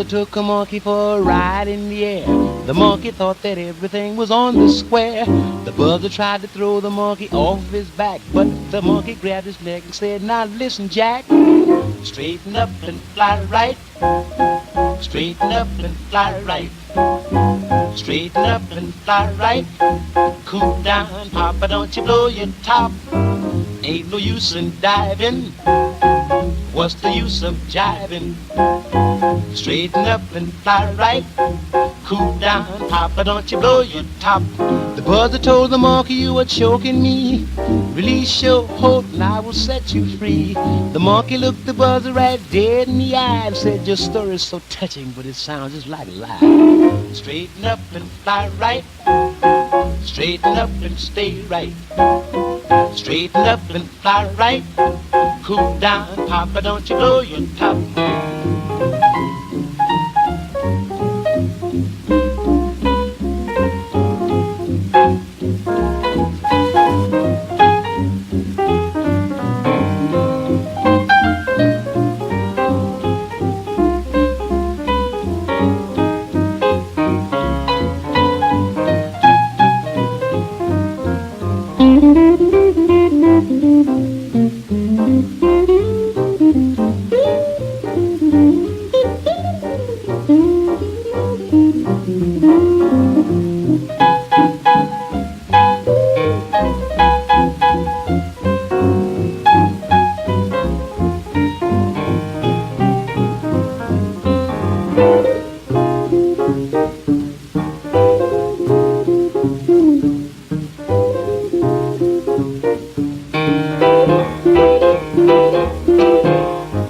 took a monkey for a ride in the air. The monkey thought that everything was on the square. The buzzer tried to throw the monkey off his back, but the monkey grabbed his neck and said, "Now listen, Jack, straighten up and fly right. Straighten up and fly right. Straighten up and fly right. Cool down, Papa, don't you blow your top. Ain't no use in diving. What's the use of jiving? Straighten up and fly right. Cool down, Papa, don't you blow your top." The buzzer told the monkey, "You are choking me. Release your hold and I will set you free." The monkey looked the buzzer right dead in the eye and said, "Your story is so touching, but it sounds just like a lie. Straighten up and fly right. Straighten up and stay right. Straighten up and fly right. Cool down, Papa, don't you blow your top."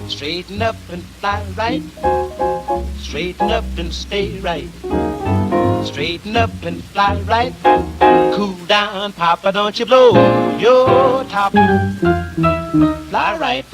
Straighten up and fly right. Straighten up and stay right. Straighten up and fly right. Cool down, Papa, don't you blow your top. Fly right.